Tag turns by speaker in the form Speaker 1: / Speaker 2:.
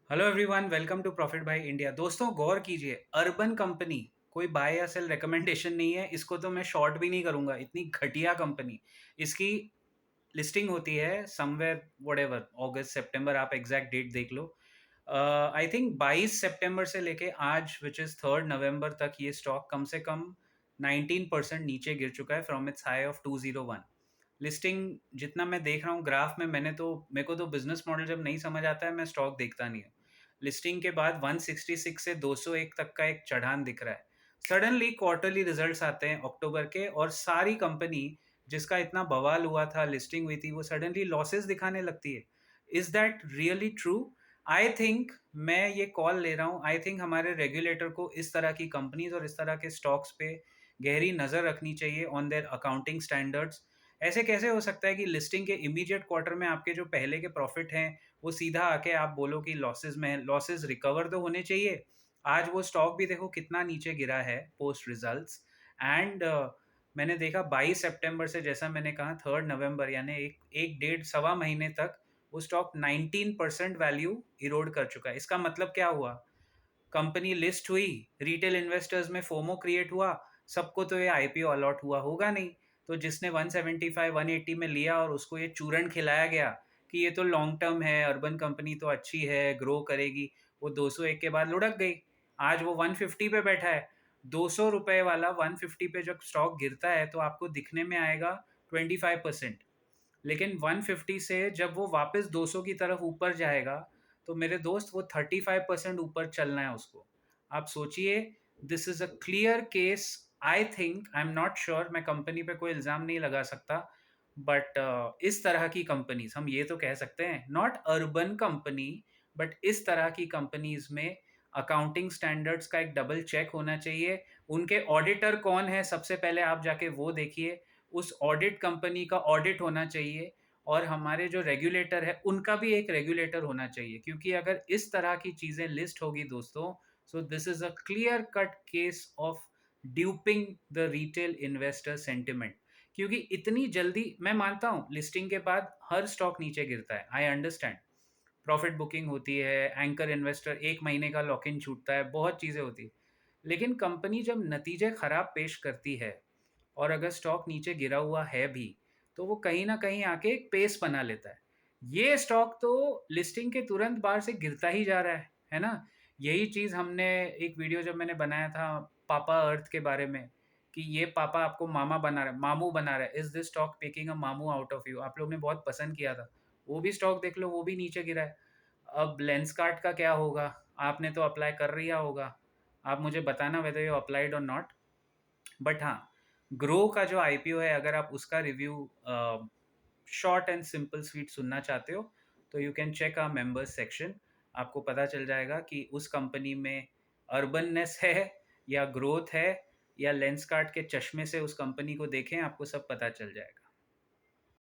Speaker 1: Hello everyone, welcome to profit by India. दोस्तों गौर कीजिए, अर्बन कंपनी कोई बाय या सेल रिकमेंडेशन नहीं है। इसको तो मैं शॉर्ट भी नहीं करूंगा, इतनी घटिया कंपनी। इसकी लिस्टिंग होती है समवेयर व्हाटएवर अगस्त सितंबर, आप एग्जैक्ट डेट देख लो। आई थिंक 22 सितंबर से लेके आज विच इज 3 नवंबर तक ये स्टॉक कम से कम 19% नीचे गिर चुका है from its high of 201। Listing जितना मैं देख रहा हूँ ग्राफ में, मेरे को तो बिजनेस मॉडल जब नहीं समझ आता है मैं स्टॉक देखता नहीं हूँ। लिस्टिंग के बाद 166 से 201 तक का एक चढ़ान दिख रहा है। सडनली क्वार्टरली रिजल्ट्स आते हैं अक्टूबर के, और सारी कंपनी जिसका इतना बवाल हुआ था, लिस्टिंग हुई थी, वो सडनली लॉसेस दिखाने लगती है। Is that really true? I think मैं ये कॉल ले रहा हूँ, आई थिंक हमारे रेगुलेटर को इस तरह की कंपनीज और इस तरह के स्टॉक्स पे गहरी नज़र रखनी चाहिए ऑन देयर अकाउंटिंग स्टैंडर्ड्स। ऐसे कैसे हो सकता है कि लिस्टिंग के इमीडिएट क्वार्टर में आपके जो पहले के प्रॉफिट हैं वो सीधा आके आप बोलो कि लॉसेस में है? लॉसेस रिकवर तो होने चाहिए। आज वो स्टॉक भी देखो कितना नीचे गिरा है पोस्ट रिजल्ट्स। एंड मैंने देखा 22 सितंबर से, जैसा मैंने कहा 3 नवंबर, यानी एक एक डेढ़ सवा महीने तक वो स्टॉक 19% वैल्यू इरोड कर चुका है। इसका मतलब क्या हुआ? कंपनी लिस्ट हुई, रिटेल इन्वेस्टर्स में फोमो क्रिएट हुआ, सबको तो ये आईपीओ अलॉट हुआ होगा नहीं। तो जिसने 175 180 में लिया और उसको ये चूरन खिलाया गया कि ये तो लॉन्ग टर्म है, अर्बन कंपनी तो अच्छी है, ग्रो करेगी, वो 201 के बाद लुढ़क गई। आज वो 150 पे बैठा है। 200 रुपए वाला 150 पे जब स्टॉक गिरता है तो आपको दिखने में आएगा 25%। लेकिन 150 से जब वो वापस 200 की तरफ ऊपर जाएगा तो मेरे दोस्त वो 35% ऊपर चलना है उसको। आप सोचिए, this is a clear case. I think, I am not sure, मैं कंपनी पे कोई इल्ज़ाम नहीं लगा सकता, बट इस तरह की कंपनीज, हम ये तो कह सकते हैं, नॉट अर्बन कंपनी, बट इस तरह की कंपनीज में अकाउंटिंग स्टैंडर्ड्स का एक डबल चेक होना चाहिए। उनके ऑडिटर कौन है सबसे पहले आप जाके वो देखिए। उस ऑडिट कंपनी का ऑडिट होना चाहिए। और हमारे जो रेगुलेटर है उनका भी एक रेगुलेटर होना चाहिए, क्योंकि अगर इस तरह की चीज़ें लिस्ट होगी दोस्तों, so this is a clear cut case of duping the retail investor sentiment. क्योंकि इतनी जल्दी, मैं मानता हूँ लिस्टिंग के बाद हर स्टॉक नीचे गिरता है, आई अंडरस्टैंड, प्रॉफिट बुकिंग होती है, एंकर इन्वेस्टर 1 महीने का लॉक इन छूटता है, बहुत चीज़ें होती है। लेकिन कंपनी जब नतीजे खराब पेश करती है और अगर स्टॉक नीचे गिरा हुआ है भी, तो वो कहीं ना कहीं आके एक पेस बना लेता है। ये स्टॉक तो लिस्टिंग के तुरंत बाद से गिरता ही जा रहा है ना। यही चीज़ हमने, एक वीडियो जब मैंने बनाया था पापा अर्थ के बारे में, कि ये पापा आपको मामा बना रहा है, मामू बना रहा है, is this stock making a मामू आउट ऑफ यू, आप लोग ने बहुत पसंद किया था। वो भी स्टॉक देख लो, वो भी नीचे गिरा है। अब लेंस कार्ट का क्या होगा? आपने तो अप्लाई कर लिया होगा, आप मुझे बताना whether you applied or not. But हाँ, ग्रो का जो आईपीओ है, अगर आप उसका review short and simple sweet सुनना चाहते हो तो you can check our members section. आपको पता चल जाएगा कि उस कंपनी में अर्बननेस है या ग्रोथ है, या लेंस कार्ट के चश्मे से उस कंपनी को देखें, आपको सब पता चल जाएगा।